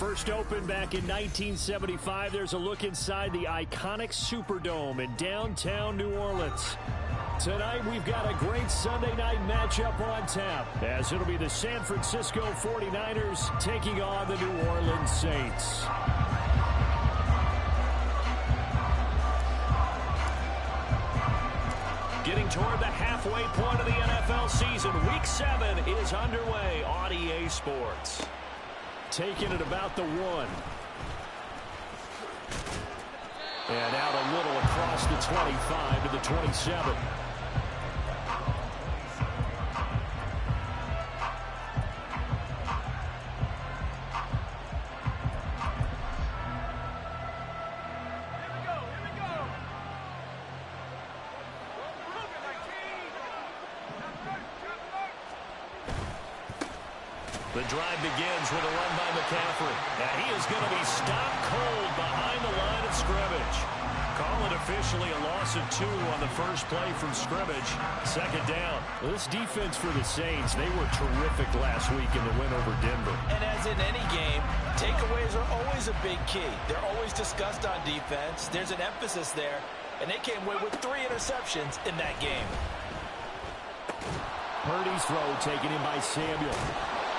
First opened back in 1975, there's a look inside the iconic Superdome in downtown New Orleans. Tonight, we've got a great Sunday night matchup on tap, as it'll be the San Francisco 49ers taking on the New Orleans Saints. Getting toward the halfway point of the NFL season, Week 7 is underway on EA Sports. Taking it about the 1. And out a little across the 25 to the 27. The drive begins with a run by McCaffrey. And he is going to be stopped cold behind the line of scrimmage. Call it officially a loss of 2 on the first play from scrimmage. Second down. This defense for the Saints, they were terrific last week in the win over Denver. And as in any game, takeaways are always a big key. They're always discussed on defense. There's an emphasis there. And they came away with 3 interceptions in that game. Purdy's throw taken in by Samuel.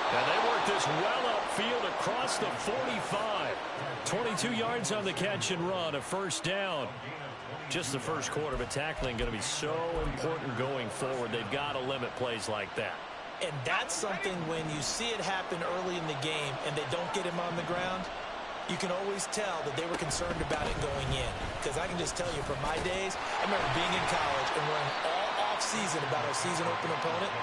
And they work this well upfield across the 45. 22 yards on the catch and run, a first down. Just the first quarter, but tackling going to be so important going forward. They've got to limit plays like that. And that's something when you see it happen early in the game and they don't get him on the ground, you can always tell that they were concerned about it going in. Because I can just tell you from my days, I remember being in college and worrying all off-season about our season open opponent.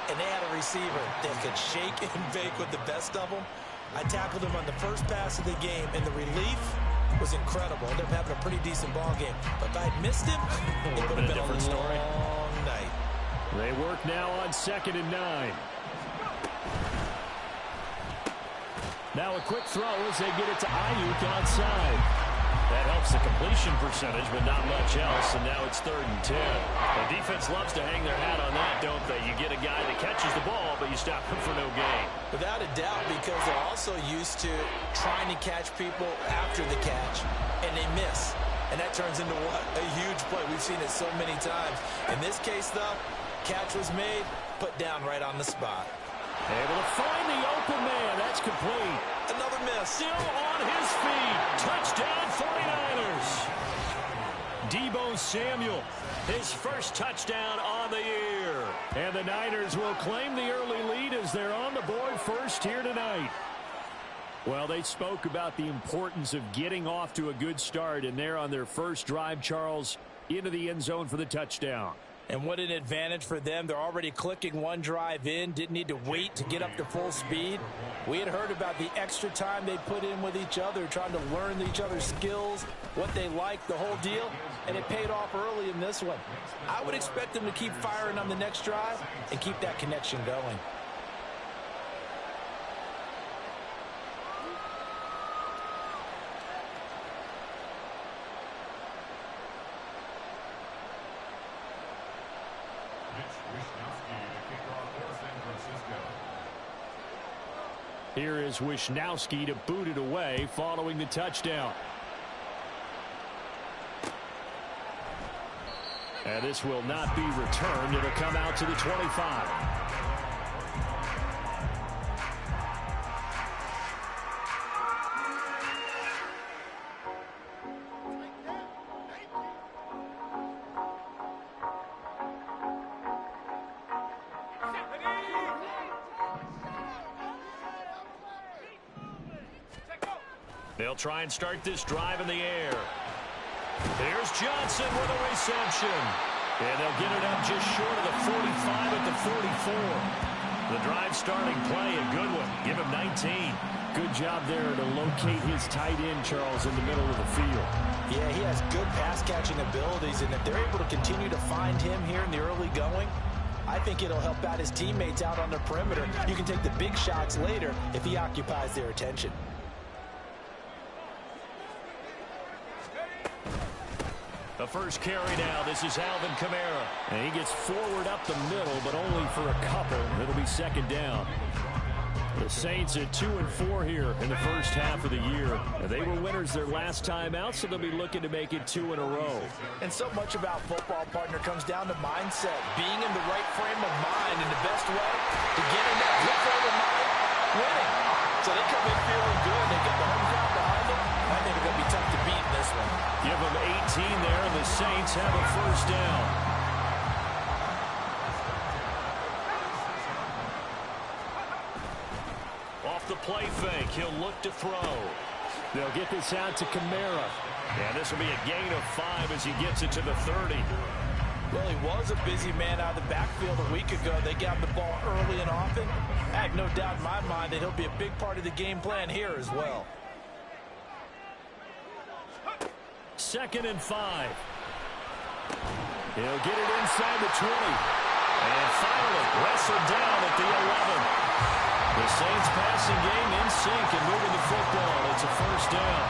And they had a receiver that could shake and bake with the best of them. I tackled him on the first pass of the game, and the relief was incredible. I ended up having a pretty decent ball game. But if I had missed him, it would have been a long night. They work now on 2nd and 9. Now a quick throw as they get it to Ayuk outside. That helps the completion percentage, but not much else, and now it's 3rd and 10. The defense loves to hang their hat on that, don't they? You get a guy that catches the ball, but you stop him for no gain. Without a doubt, because they're also used to trying to catch people after the catch, and they miss. And that turns into what? A huge play. We've seen it so many times. In this case, though, catch was made, put down right on the spot. Able to find the open man. That's complete. Another miss. Still on his feet. Touchdown 49ers. Deebo Samuel, his first touchdown on the year. And the Niners will claim the early lead as they're on the board first here tonight. Well, they spoke about the importance of getting off to a good start, and they're on their first drive, Charles, into the end zone for the touchdown. And what an advantage for them. They're already clicking one drive in. Didn't need to wait to get up to full speed. We had heard about the extra time they put in with each other, trying to learn each other's skills, what they like, the whole deal. And it paid off early in this one. I would expect them to keep firing on the next drive and keep that connection going. Here is Wisnowski to boot it away following the touchdown. And this will not be returned. It'll come out to the 25. They'll try and start this drive in the air. Here's Johnson with a reception. And they'll get it up just short of the 45 at the 44. The drive starting play, a good one. Give him 19. Good job there to locate his tight end, Charles, in the middle of the field. Yeah, he has good pass-catching abilities, and if they're able to continue to find him here in the early going, I think it'll help out his teammates out on the perimeter. You can take the big shots later if he occupies their attention. The first carry now. This is Alvin Kamara. And he gets forward up the middle, but only for a couple. It'll be second down. The Saints at 2-4 here in the first half of the year. They were winners their last time out, so they'll be looking to make it 2 in a row. And so much about football, partner, comes down to mindset. Being in the right frame of mind, and the best way to get in that good frame of mind, winning. So they come in feeling good. They get the home crowd behind them. I think it's going to be tough to beat in this one. Give them 18 there, and the Saints have a first down. Off the play fake, he'll look to throw. They'll get this out to Kamara. And this will be a gain of 5 as he gets it to the 30. Well, he was a busy man out of the backfield a week ago. They got him the ball early and often. I have no doubt in my mind that he'll be a big part of the game plan here as well. 2nd and 5. He'll get it inside the 20. And finally wrestled down at the 11. The Saints passing game in sync and moving the football. It's a first down.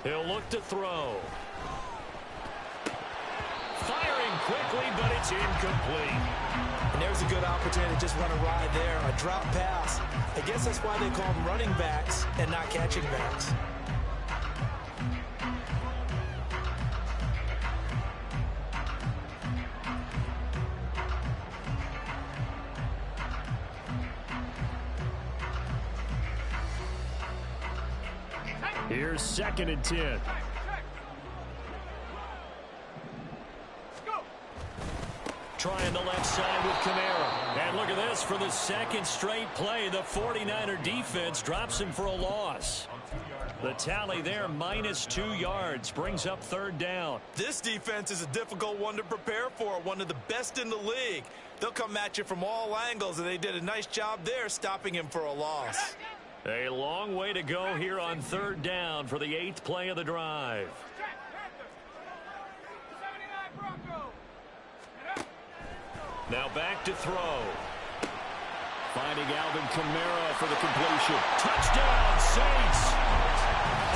He'll look to throw. Firing quickly, but it's incomplete. And there's a good opportunity to just run a ride there. A drop pass. I guess that's why they call them running backs and not catching backs. Here's 2nd and 10. Trying the left side with Kamara. And look at this. For the second straight play, the 49er defense drops him for a loss. The tally there, -2 yards, brings up 3rd down. This defense is a difficult one to prepare for, one of the best in the league. They'll come at you from all angles, and they did a nice job there stopping him for a loss. A long way to go here on 3rd down for the 8th play of the drive. Now back to throw. Finding Alvin Kamara for the completion. Touchdown, Saints!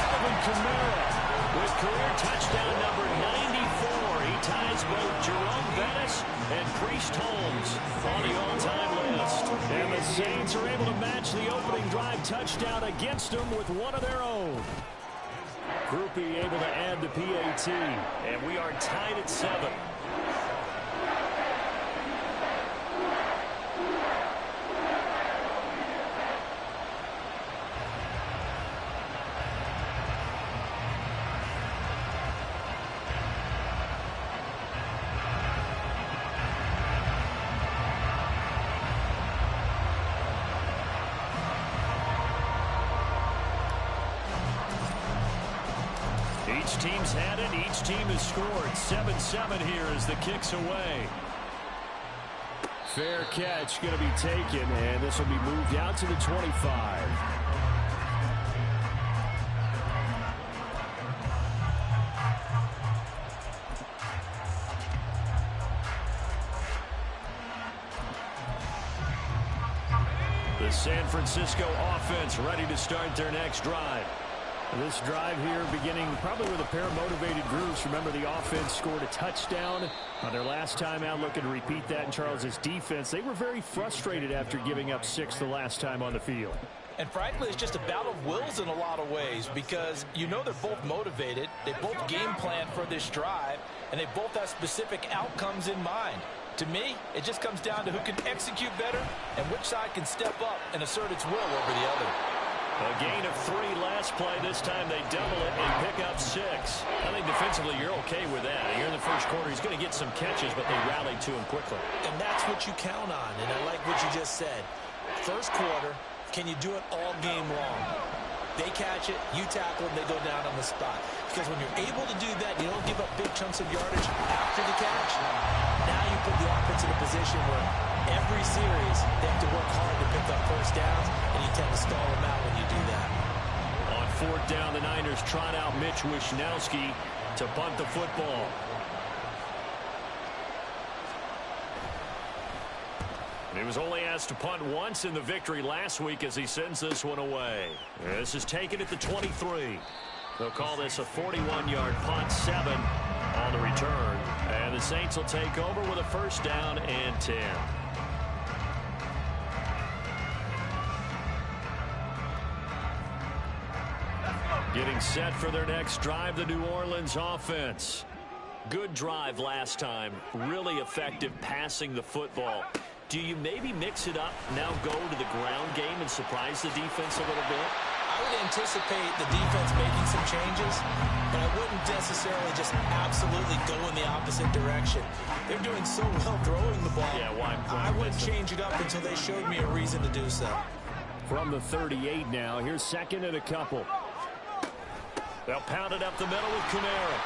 Alvin Kamara with career touchdown number 94. He ties both Jerome Bettis and Priest Holmes on the all-time list. And the Saints are able to match the opening drive touchdown against them with one of their own. Groupie able to add the PAT. And we are tied at 7. Each team's had it. Each team has scored. 7-7 here as the kick's away. Fair catch going to be taken, and this will be moved out to the 25. The San Francisco offense ready to start their next drive. This drive here beginning probably with a pair of motivated groups. Remember, the offense scored a touchdown on their last time out. Looking to repeat that in Charles's defense. They were very frustrated after giving up 6 the last time on the field. And frankly, it's just a battle of wills in a lot of ways because you know they're both motivated. They both game plan for this drive, and they both have specific outcomes in mind. To me, it just comes down to who can execute better and which side can step up and assert its will over the other. A gain of 3 last play. This time they double it and pick up 6. I think defensively you're okay with that. Here in the first quarter, he's going to get some catches, but they rallied to him quickly. And that's what you count on, and I like what you just said. First quarter, can you do it all game long? They catch it, you tackle, and they go down on the spot. Because when you're able to do that, you don't give up big chunks of yardage after the catch. Now you put the offense in a position where every series they have to work hard to pick up first downs, and you tend to stall them out when you do that. On 4th down, the Niners trot out Mitch Wishnowsky to punt the football. He was only asked to punt once in the victory last week as he sends this one away. This is taken at the 23. They'll call this a 41-yard punt, 7 on the return. And the Saints will take over with a first down and 10. Getting set for their next drive, the New Orleans offense. Good drive last time. Really effective passing the football. Do you maybe mix it up, now go to the ground game and surprise the defense a little bit? I would anticipate the defense making some changes, but I wouldn't necessarily just absolutely go in the opposite direction. They're doing so well throwing the ball. Yeah, why I wouldn't change it up until they showed me a reason to do so. From the 38 now, here's second and a couple. They'll pound it up the middle with Kamara.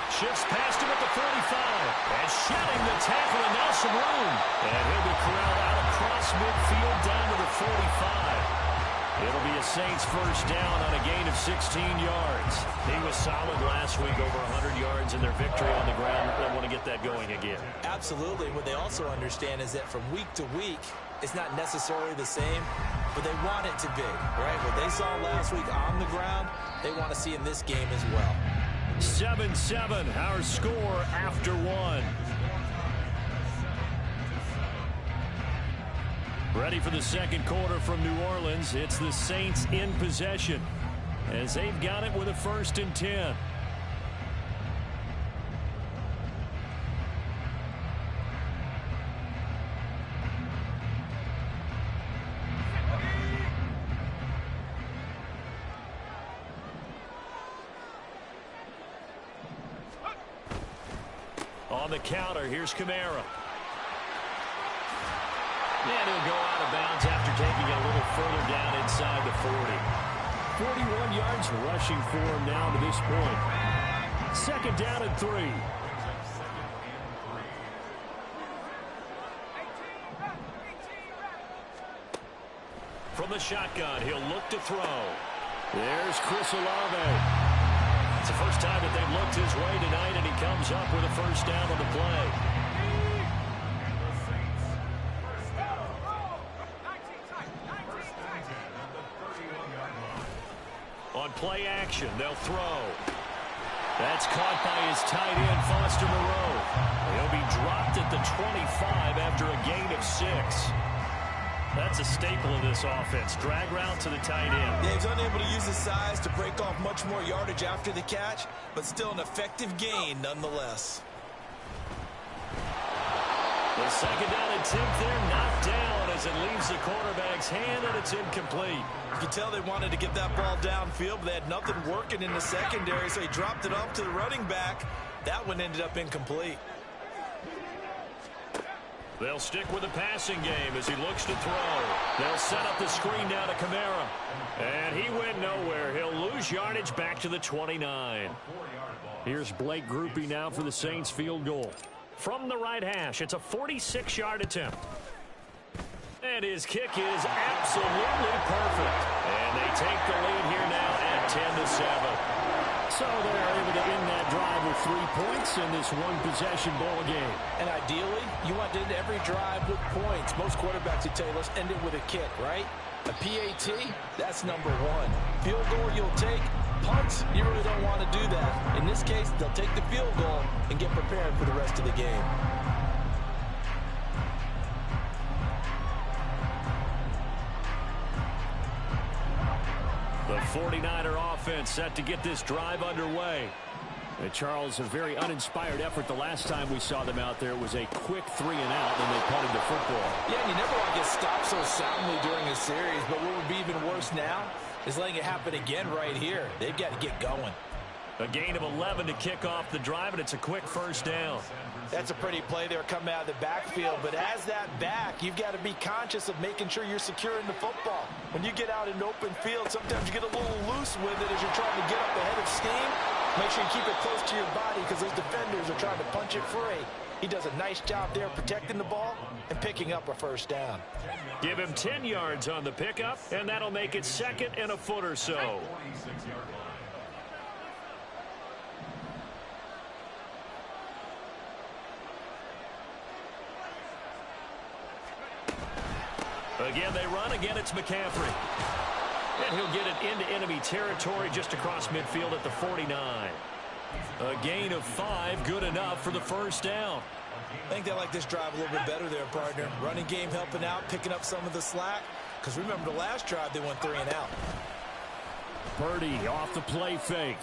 Shifts past him at the 45. And shedding the tackle, and now some room. And he'll be corralled out across midfield down to the 45. It'll be a Saints first down on a gain of 16 yards. He was solid last week, over 100 yards in their victory on the ground. They want to get that going again. Absolutely. What they also understand is that from week to week, it's not necessarily the same, but they want it to be, right? What they saw last week on the ground, they want to see in this game as well. 7-7, our score after one. Ready for the second quarter from New Orleans. It's the Saints in possession as they've got it with a 1st and 10. On the counter, here's Kamara. And he'll go out of bounds after taking it a little further down inside the 40. 41 yards rushing for him now to this point. Second down and 3. From the shotgun, he'll look to throw. There's Chris Olave. It's the first time that they've looked his way tonight, and he comes up with a first down on the play. On play action, they'll throw. That's caught by his tight end, Foster Moreau. He'll be dropped at the 25 after a gain of 6. That's a staple of this offense. Drag route to the tight end. Yeah, he's unable to use his size to break off much more yardage after the catch, but still an effective gain nonetheless. The second down and 10th there, knocked down as it leaves the quarterback's hand, and it's incomplete. You can tell they wanted to get that ball downfield, but they had nothing working in the secondary, so he dropped it off to the running back. That one ended up incomplete. They'll stick with the passing game as he looks to throw. They'll set up the screen down to Kamara. And he went nowhere. He'll lose yardage back to the 29. Here's Blake Grupe now for the Saints field goal. From the right hash, it's a 46-yard attempt. And his kick is absolutely perfect. And they take the lead here now at 10-7. So they're able to end that drive with 3 points in this one-possession ball game. And ideally, you want to end every drive with points. Most quarterbacks would tell you, let's end it with a kick, right? A PAT, that's number 1. Field goal you'll take. Punts, you really don't want to do that. In this case, they'll take the field goal and get prepared for the rest of the game. The 49er offense set to get this drive underway. Charles, a very uninspired effort the last time we saw them out there. It was a quick 3 and out, and they punted the football. Yeah, and you never want to get stopped so soundly during a series, but what would be even worse now is letting it happen again right here. They've got to get going. A gain of 11 to kick off the drive, and it's a quick first down. That's a pretty play there coming out of the backfield, but as that back, you've got to be conscious of making sure you're securing the football. When you get out in open field, sometimes you get a little loose with it as you're trying to get up ahead of steam. Make sure you keep it close to your body because those defenders are trying to punch it free. He does a nice job there protecting the ball and picking up a first down. Give him 10 yards on the pickup, and that'll make it second and a foot or so. Again, they run. Again, it's McCaffrey. And he'll get it into enemy territory just across midfield at the 49. A gain of 5, good enough for the first down. I think they like this drive a little bit better there, partner. Running game helping out, picking up some of the slack. Because remember, the last drive, they went 3 and out. Purdy off the play fake.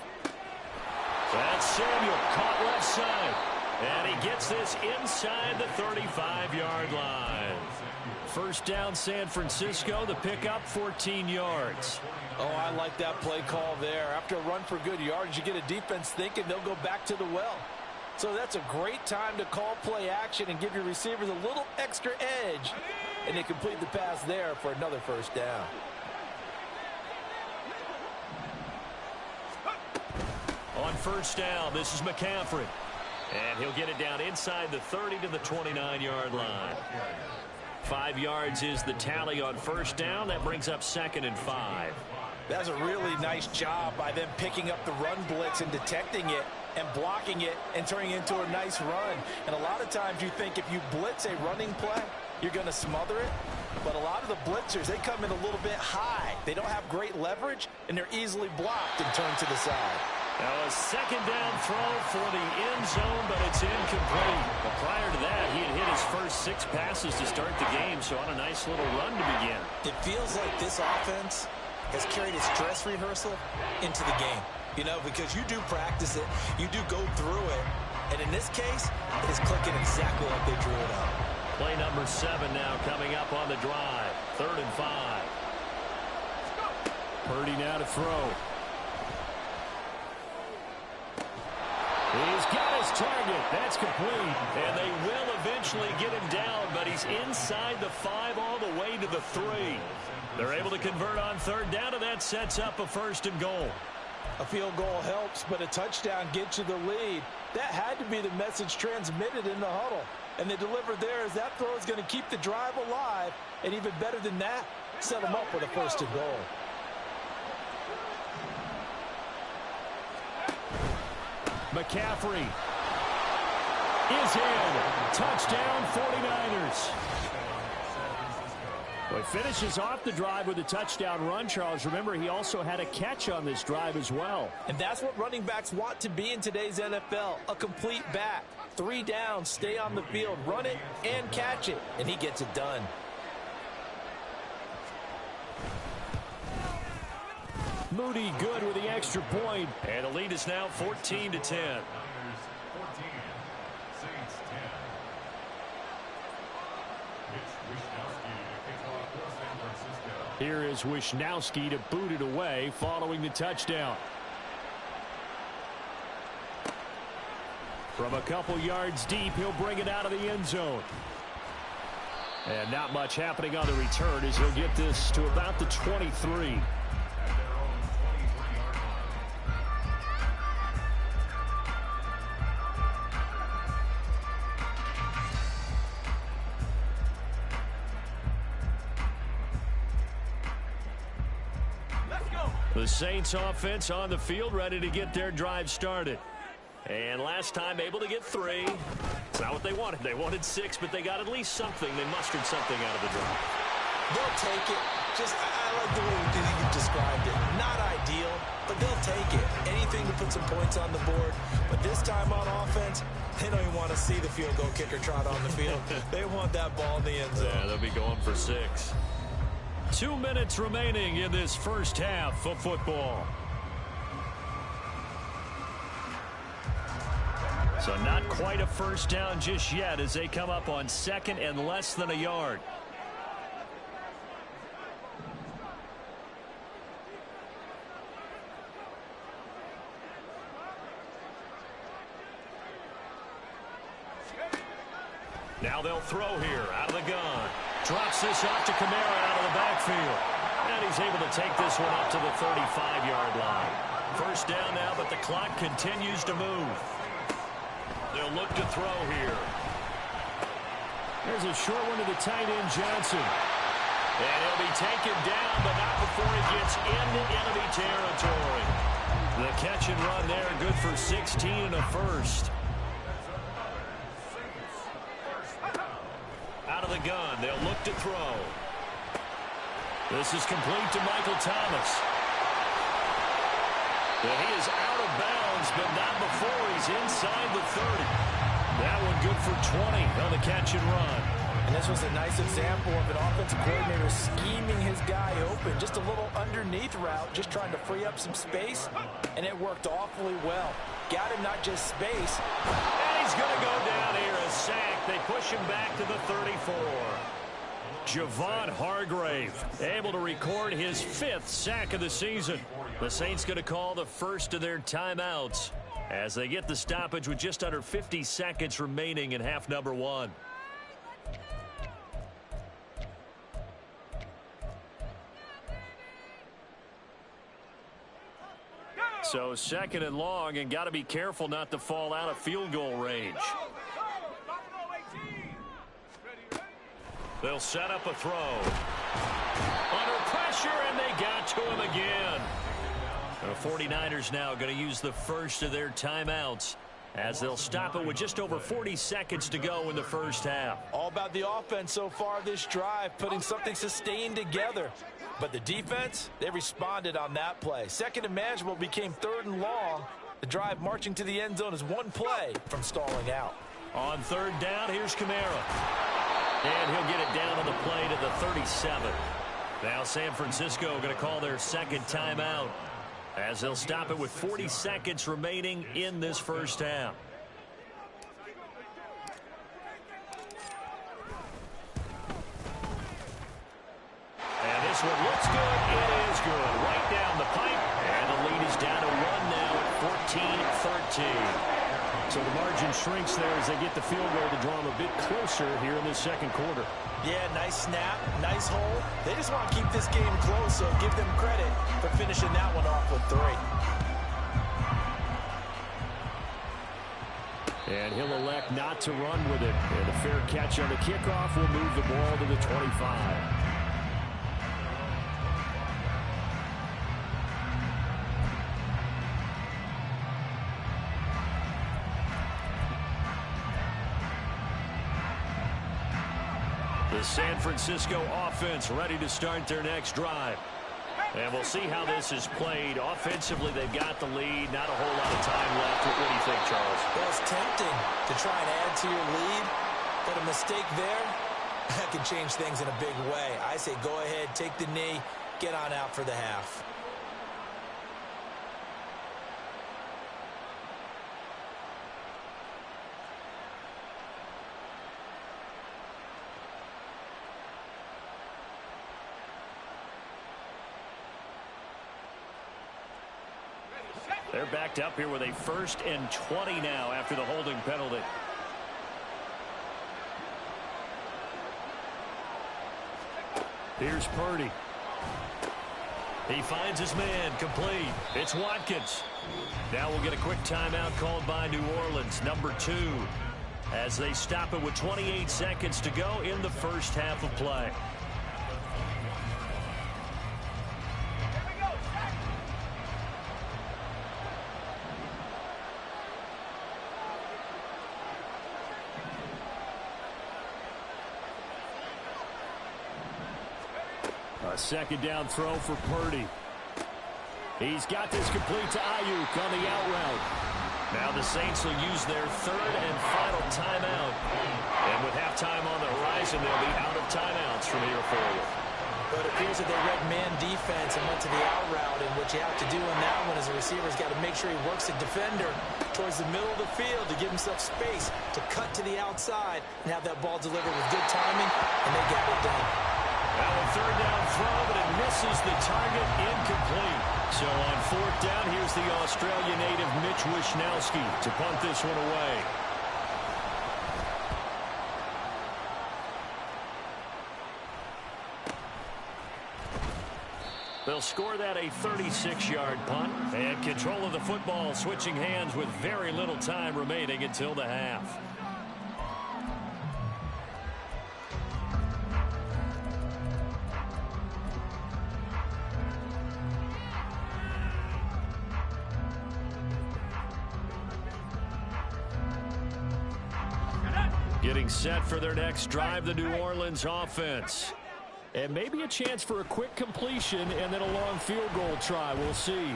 That's Samuel caught left side. And he gets this inside the 35-yard line. First down, San Francisco. The pickup, 14 yards. Oh, I like that play call there. After a run for good yards, you get a defense thinking they'll go back to the well. So that's a great time to call play action and give your receivers a little extra edge. And they complete the pass there for another first down. On first down, this is McCaffrey. And he'll get it down inside the 30 to the 29-yard line. 5 yards is the tally on first down. That brings up 2nd and 5. That's a really nice job by them picking up the run blitz and detecting it and blocking it and turning it into a nice run. And a lot of times you think if you blitz a running play, you're going to smother it. But a lot of the blitzers, they come in a little bit high. They don't have great leverage, and they're easily blocked and turned to the side. Now a second down throw for the end zone, but it's incomplete. But prior to that, he had hit his first 6 passes to start the game, so on a nice little run to begin. It feels like this offense has carried its dress rehearsal into the game. You know, because you do practice it, you do go through it, and in this case, it is clicking exactly like they drew it up. Play number 7 now coming up on the drive. 3rd and 5. Purdy now to throw. He's got his target. That's complete. And they will eventually get him down, but he's inside the 5 all the way to the 3. They're able to convert on 3rd down, and that sets up a 1st and goal. A field goal helps, but a touchdown gets you the lead. That had to be the message transmitted in the huddle. And they delivered there as that throw is going to keep the drive alive. And even better than that, set them up with a 1st and goal. McCaffrey is in. Touchdown, 49ers. Well, he finishes off the drive with a touchdown run, Charles. Remember, he also had a catch on this drive as well. And that's what running backs want to be in today's NFL, a complete back. 3 downs, stay on the field, run it, and catch it. And he gets it done. Moody good with the extra point. And the lead is now 14-10. Here is Wishnowski to boot it away following the touchdown. From a couple yards deep, he'll bring it out of the end zone. And not much happening on the return as he'll get this to about the 23. The Saints offense on the field, ready to get their drive started. And last time able to get 3. It's not what they wanted. They wanted 6, but they got at least something. They mustered something out of the drive. They'll take it. I like the way you described it. Not ideal, but they'll take it. Anything to put some points on the board. But this time on offense, they don't even want to see the field goal kicker trot on the field. They want that ball in the end zone. Yeah, they'll be going for 6. 2 minutes remaining in this first half of football. So not quite a first down just yet as they come up on 2nd and less than a yard. Now they'll throw here out of the gun. Drops this off to Kamara out of the backfield. And he's able to take this one up to the 35-yard line. First down now, but the clock continues to move. They'll look to throw here. There's a short one to the tight end, Johnson. And he'll be taken down, but not before he gets into enemy territory. The catch and run there, good for 16 and a 1st. Out of the gun, they'll look to throw. This is complete to Michael Thomas. And he is out of bounds, but not before he's inside the 30. That one good for 20 on the catch and run. And this was a nice example of an offensive coordinator scheming his guy open. Just a little underneath route, just trying to free up some space, and it worked awfully well. Got him not just space. And he's going to go down here, a sack. They push him back to the 34. Javon Hargrave able to record his 5th sack of the season. The Saints going to call the first of their timeouts as they get the stoppage with just under 50 seconds remaining in half number 1. So 2nd and long, and got to be careful not to fall out of field goal range. They'll set up a throw. Under pressure, and they got to him again. The 49ers now going to use the first of their timeouts as they'll stop it with just over 40 seconds to go in the first half. All about the offense so far this drive, putting something sustained together. But the defense, they responded on that play. 2nd and manageable became 3rd and long. The drive marching to the end zone is one play from stalling out. On 3rd down, here's Kamara. And he'll get it down on the play to the 37. Now San Francisco going to call their 2nd timeout as they'll stop it with 40 seconds remaining in this first half. And this one looks good. It is good. Right down the pipe. And the lead is down to 1 now at 14-13. So the margin shrinks there as they get the field goal to draw them a bit closer here in the 2nd quarter. Yeah, nice snap, nice hole. They just want to keep this game close, so give them credit for finishing that one off with 3. And he'll elect not to run with it. And a fair catch on the kickoff will move the ball to the 25. The San Francisco offense ready to start their next drive. And we'll see how this is played. Offensively, they've got the lead. Not a whole lot of time left. What do you think, Charles? Well, it's tempting to try and add to your lead, but a mistake there, that can change things in a big way. I say go ahead, take the knee, get on out for the half. They're backed up here with a 1st and 20 now after the holding penalty. Here's Purdy. He finds his man, complete. It's Watkins. Now we'll get a quick timeout called by New Orleans, number 2, as they stop it with 28 seconds to go in the first half of play. A 2nd down throw for Purdy. He's got this complete to Ayuk on the out route. Now the Saints will use their 3rd and final timeout. And with halftime on the horizon, they'll be out of timeouts from here forward. But it appears that they read man defense and went to the out route. And what you have to do in that one is the receiver's got to make sure he works the defender towards the middle of the field to give himself space to cut to the outside and have that ball delivered with good timing, and they got it done. Now a 3rd down throw, but it misses the target, incomplete. So on 4th down, here's the Australia native Mitch Wishnowsky to punt this one away. They'll score that a 36-yard punt, and control of the football switching hands with very little time remaining until the half. Getting set for their next drive, the New Orleans offense. And maybe a chance for a quick completion and then a long field goal try. We'll see.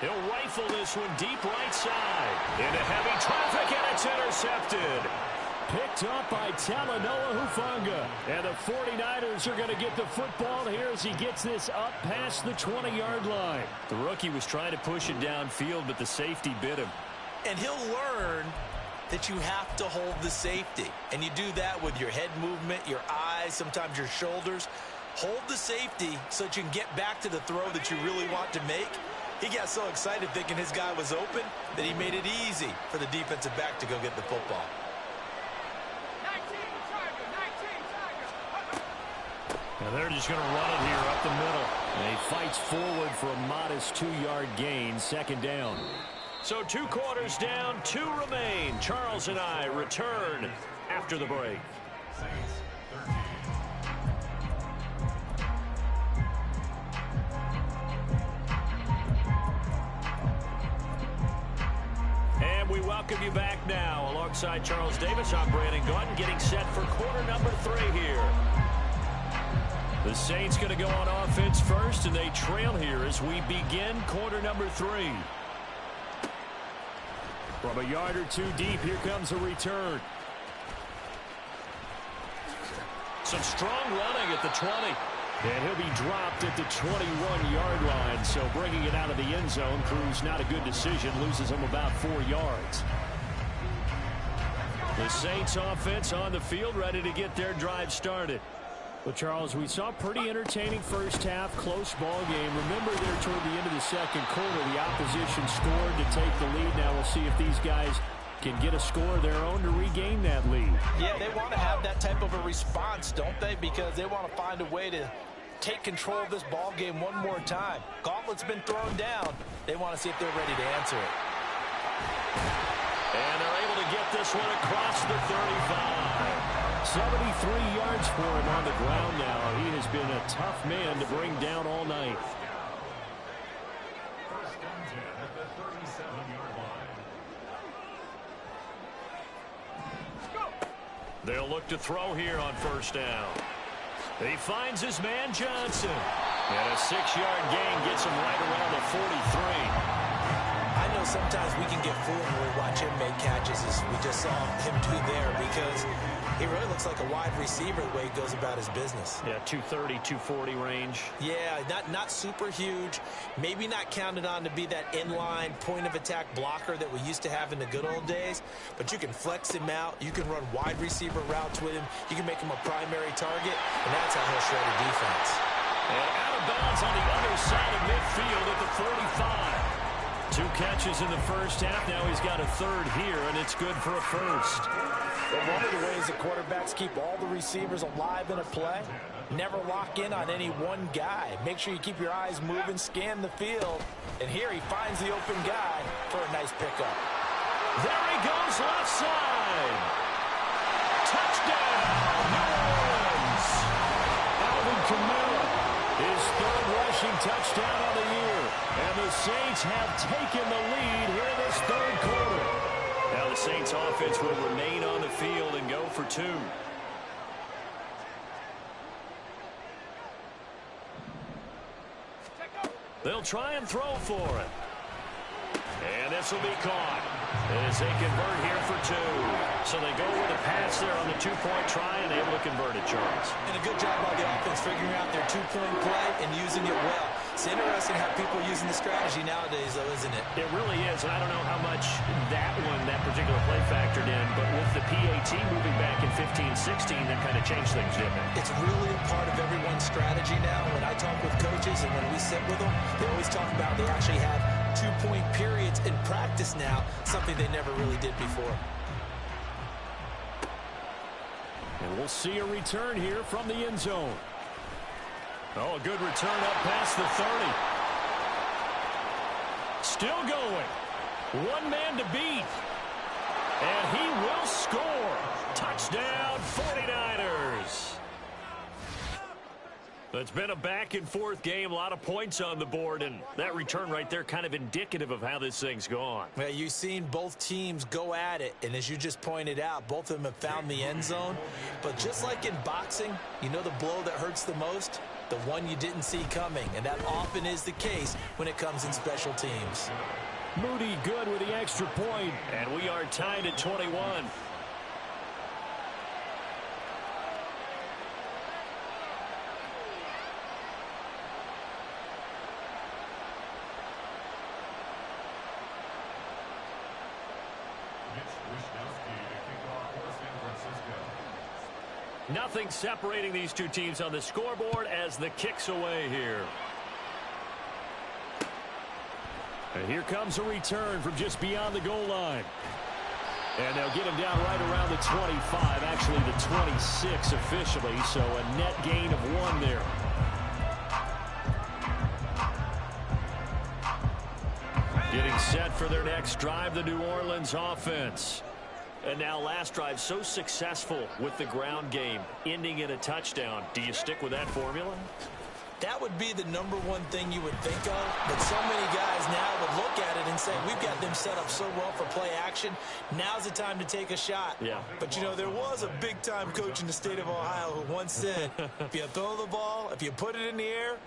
He'll rifle this one deep right side. Into heavy traffic, and it's intercepted. Picked up by Talanoa Hufanga. And the 49ers are going to get the football here as he gets this up past the 20-yard line. The rookie was trying to push it downfield, but the safety bit him. And he'll learn that you have to hold the safety. And you do that with your head movement, your eyes, sometimes your shoulders. Hold the safety so that you can get back to the throw that you really want to make. He got so excited thinking his guy was open that he made it easy for the defensive back to go get the football. Now they're just going to run it here up the middle. And he fights forward for a modest 2-yard gain, second down. So 2 quarters down, 2 remain. Charles and I return after the break. And we welcome you back now. Alongside Charles Davis, I'm Brandon Gaudin, getting set for quarter number 3 here. The Saints going to go on offense first, and they trail here as we begin quarter number 3. From a yard or 2 deep, here comes a return. Some strong running at the 20. And he'll be dropped at the 21-yard line, so bringing it out of the end zone proves not a good decision, loses him about 4 yards. The Saints offense on the field, ready to get their drive started. Well, Charles, we saw a pretty entertaining first half, close ball game. Remember there toward the end of the second quarter, the opposition scored to take the lead. Now we'll see if these guys can get a score of their own to regain that lead. Yeah, they want to have that type of a response, don't they? Because they want to find a way to take control of this ball game one more time. Gauntlet's been thrown down. They want to see if they're ready to answer it. And they're able to get this one across the 35. 73 yards for him on the ground now. He has been a tough man to bring down all night. They'll look to throw here on first down. He finds his man Johnson. And a 6-yard gain gets him right around the 43. I know sometimes we can get fooled when we watch him make catches, as we just saw him do there, because he really looks like a wide receiver the way he goes about his business. Yeah, 230, 240 range. Yeah, not super huge. Maybe not counted on to be that inline point-of-attack blocker that we used to have in the good old days, but you can flex him out. You can run wide receiver routes with him. You can make him a primary target, and that's how he'll shred a defense. And out of bounds on the other side of midfield at the 45. 2 catches in the first half. Now he's got a 3rd here, and it's good for a first. But one of the ways that quarterbacks keep all the receivers alive in a play, never lock in on any one guy. Make sure you keep your eyes moving, scan the field. And here he finds the open guy for a nice pickup. There he goes, left side. Touchdown, New Orleans. Alvin Kamara, his 3rd rushing touchdown of the year. And the Saints have taken the lead here in this 3rd quarter. Now the Saints offense will remain on the field and go for 2. They'll try and throw for it. And this will be caught as they convert here for 2. So they go with a pass there on the 2-point try and able to convert it, Charles. And a good job by the offense figuring out their 2-point play and using it well. It's interesting how people are using the strategy nowadays, though, isn't it? It really is, and I don't know how much that particular play factored in, but with the PAT moving back in 15-16, that kind of changed things, didn't it? It's really a part of everyone's strategy now. When I talk with coaches and when we sit with them, they always talk about they actually have 2-point periods in practice now, something they never really did before. And we'll see a return here from the end zone. Oh, a good return up past the 30. Still going. 1 man to beat. And he will score. Touchdown, 49ers. The It's been a back-and-forth game, a lot of points on the board, and that return right there kind of indicative of how this thing's gone. Well, you've seen both teams go at it, and as you just pointed out, both of them have found the end zone. But just like in boxing, you know the blow that hurts the most? The one you didn't see coming, and that often is the case when it comes in special teams. Moody good with the extra point, and we are tied at 21. Nothing separating these two teams on the scoreboard as the kick's away here. And here comes a return from just beyond the goal line. And they'll get him down right around the 25, actually the 26 officially, so a net gain of 1 there. Getting set for their next drive, the New Orleans offense. And now last drive so successful with the ground game, ending in a touchdown. Do you stick with that formula? That would be the number one thing you would think of, but so many guys now would look at it and say, we've got them set up so well for play action. Now's the time to take a shot. Yeah. But, you know, there was a big-time coach in the state of Ohio who once said, if you throw the ball, if you put it in the air,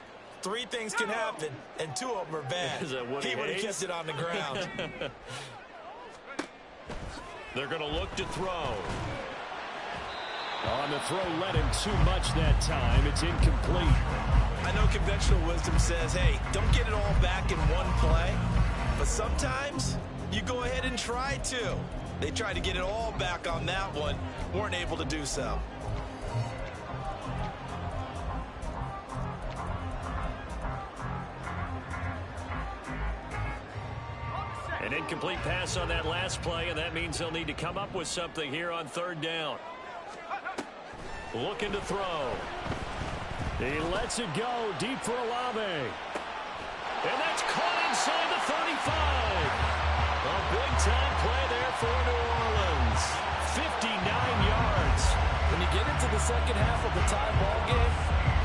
3 things can happen, and 2 of them are bad. He would have kept it on the ground. They're going to look to throw. On the throw, let him too much that time. It's incomplete. I know conventional wisdom says, hey, don't get it all back in one play. But sometimes you go ahead and try to. They tried to get it all back on that one. Weren't able to do so. An incomplete pass on that last play, and that means they'll need to come up with something here on 3rd down. Looking to throw. He lets it go deep for Olave. And that's caught inside the 35. A big-time play there for New Orleans. 59 yards. When you get into the second half of the tie ball game,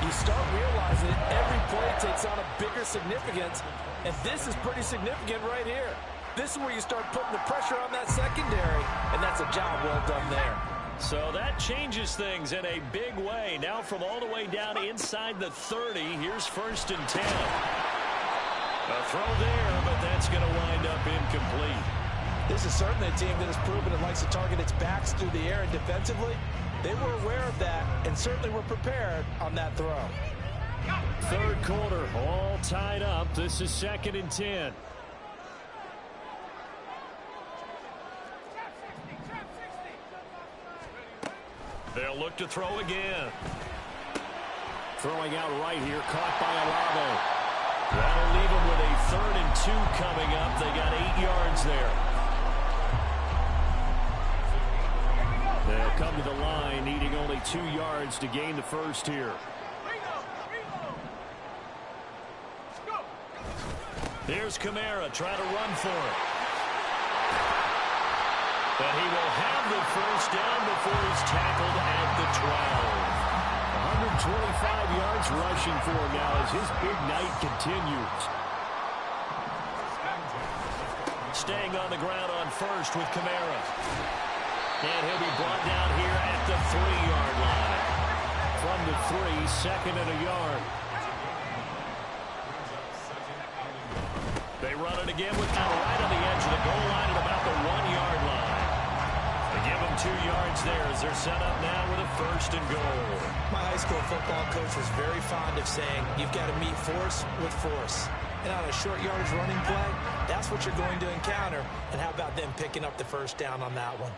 you start realizing every play takes on a bigger significance, and this is pretty significant right here. This is where you start putting the pressure on that secondary, and that's a job well done there. So that changes things in a big way. Now from all the way down inside the 30, here's 1st and 10. A throw there, but that's going to wind up incomplete. This is certainly a team that has proven it likes to target its backs through the air and defensively. They were aware of that and certainly were prepared on that throw. 3rd quarter, all tied up. This is 2nd and 10. They'll look to throw again. Throwing out right here, caught by Olave. That'll leave them with a 3rd and 2 coming up. They got 8 yards there. They'll come to the line, needing only 2 yards to gain the first here. Here's Kamara trying to run for it. But he will have the first down before he's tackled at the 12. 125 yards rushing for him now as his big night continues. Staying on the ground on first with Kamara. And he'll be brought down here at the 3-yard line. From the 3, 2nd and a yard. They run it again with Powell right on the edge of the goal line at about the 1-yard line. They give them 2 yards there as they're set up now with a 1st and goal. My high school football coach was very fond of saying, you've got to meet force with force. And on a short yardage running play, that's what you're going to encounter. And how about them picking up the first down on that one?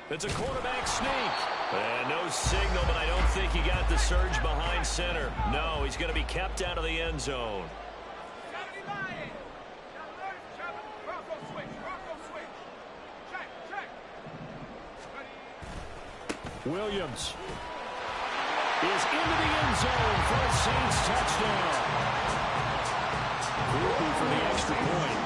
It's a quarterback sneak. And no signal, but I don't think he got the surge behind center. No, he's going to be kept out of the end zone. Williams is into the end zone for a Saints touchdown. Looking for the extra point.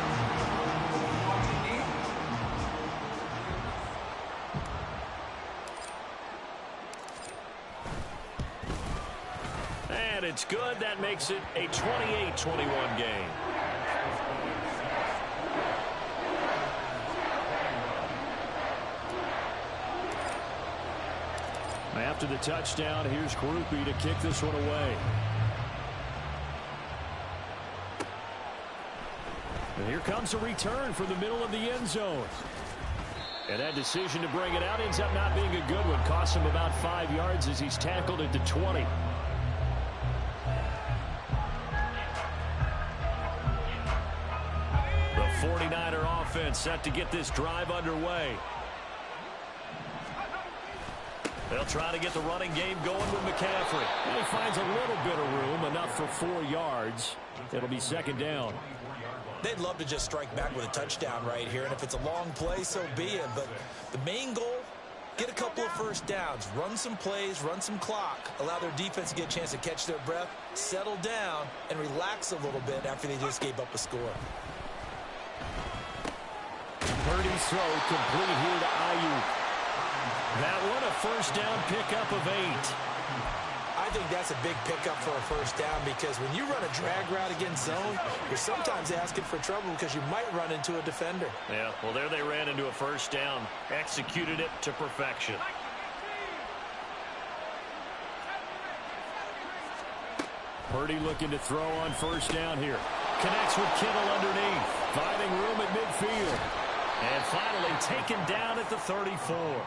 And it's good. That makes it a 28-21 game. After the touchdown, here's Grupe to kick this one away. And here comes a return from the middle of the end zone. And that decision to bring it out ends up not being a good one. Costs him about 5 yards as he's tackled at the 20. The 49er offense set to get this drive underway. They'll try to get the running game going with McCaffrey. And he finds a little bit of room, enough for 4 yards. It'll be second down. They'd love to just strike back with a touchdown right here, and if it's a long play, so be it. But the main goal, get a couple of first downs, run some plays, run some clock, allow their defense to get a chance to catch their breath, settle down, and relax a little bit after they just gave up a score. Purdy's throw complete here to Ayuk. That one a first down pickup of 8. I think that's a big pickup for a first down because when you run a drag route against zone, you're sometimes asking for trouble because you might run into a defender. Yeah, well, there they ran into a first down. Executed it to perfection. Purdy looking to throw on first down here. Connects with Kittle underneath. Finding room at midfield. And finally taken down at the 34.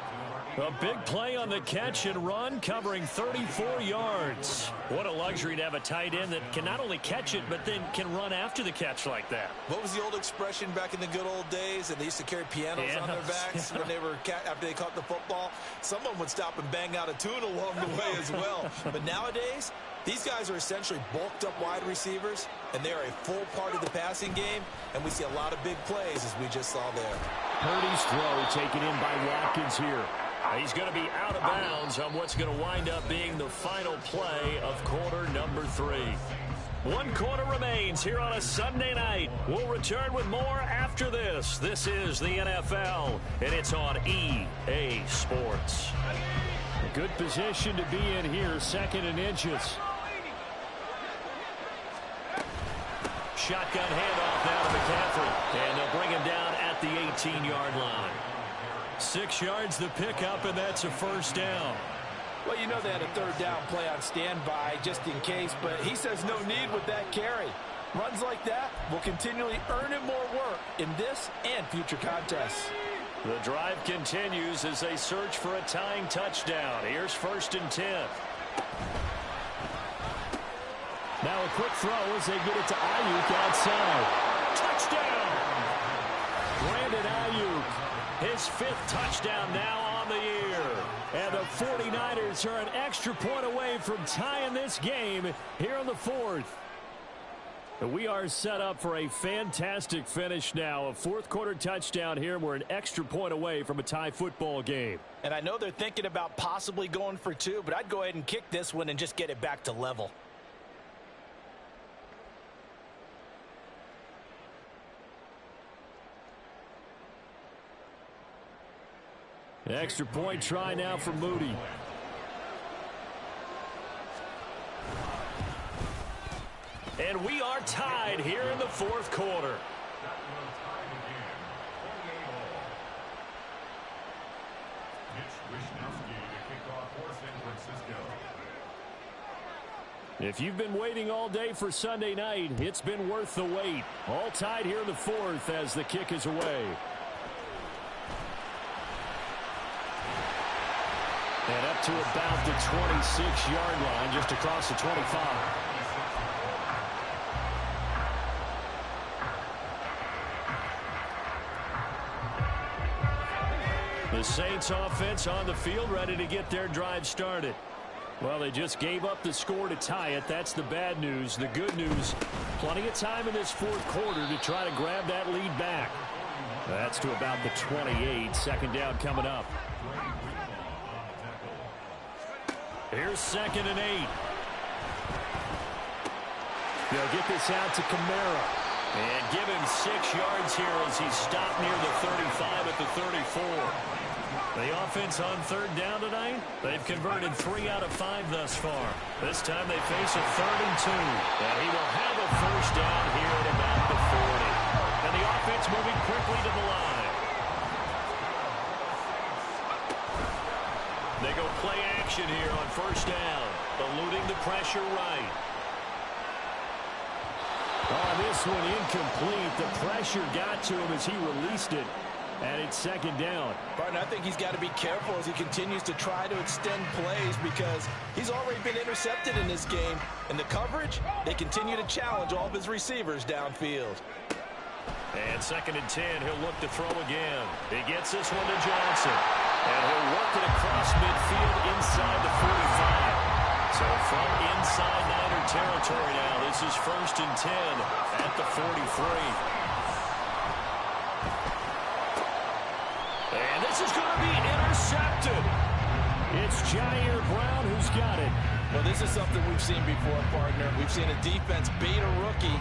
A big play on the catch and run, covering 34 yards. What a luxury to have a tight end that can not only catch it, but then can run after the catch like that. What was the old expression back in the good old days? And they used to carry pianos on their backs when they were after they caught the football. Someone would stop and bang out a tune along the way as well. But nowadays, these guys are essentially bulked up wide receivers, and they are a full part of the passing game, and we see a lot of big plays as we just saw there. Purdy's throw taken in by Watkins here. He's going to be out of bounds on what's going to wind up being the final play of quarter number 3. 1 quarter remains here on a Sunday night. We'll return with more after this. This is the NFL, and it's on EA Sports. A good position to be in here, 2nd and inches. Shotgun handoff now to McCaffrey, and they'll bring him down at the 18-yard line. 6 yards the pickup, and that's a first down. Well, you know they had a 3rd down play on standby just in case, but he says no need with that carry. Runs like that will continually earn him more work in this and future contests. The drive continues as they search for a tying touchdown. Here's 1st and 10. Now a quick throw as they get it to Ayuk outside. Touchdown! Brandon Ayuk. His 5th touchdown now on the year. And the 49ers are an extra point away from tying this game here in the 4th. We are set up for a fantastic finish now. A 4th quarter touchdown here. We're an extra point away from a tie football game. And I know they're thinking about possibly going for 2, but I'd go ahead and kick this one and just get it back to level. Extra point try now for Moody. And we are tied here in the 4th quarter. If you've been waiting all day for Sunday night, it's been worth the wait. All tied here in the 4th as the kick is away. And up to about the 26-yard line, just across the 25. The Saints offense on the field, ready to get their drive started. Well, they just gave up the score to tie it. That's the bad news. The good news, plenty of time in this 4th quarter to try to grab that lead back. That's to about the 28. 2nd down coming up. Here's 2nd and 8. They'll get this out to Kamara. And give him 6 yards here as he's stopped near the 35 at the 34. The offense on third down tonight, they've converted 3 out of 5 thus far. This time they face a 3rd and 2. And he will have a first down here at about the 40. And the offense moving quickly to the line. They go play action here on first down, eluding the pressure right. Oh, this one incomplete. The pressure got to him as he released it. And it's 2nd down. Partner, I think he's got to be careful as he continues to try to extend plays because he's already been intercepted in this game. And the coverage, they continue to challenge all of his receivers downfield. And 2nd and 10, he'll look to throw again. He gets this one to Johnson. And he'll work it across midfield inside the 45. So from inside Niner territory now, this is 1st and 10 at the 43. And this is going to be intercepted. It's Jair Brown who's got it. Well, this is something we've seen before, partner. We've seen a defense bait a rookie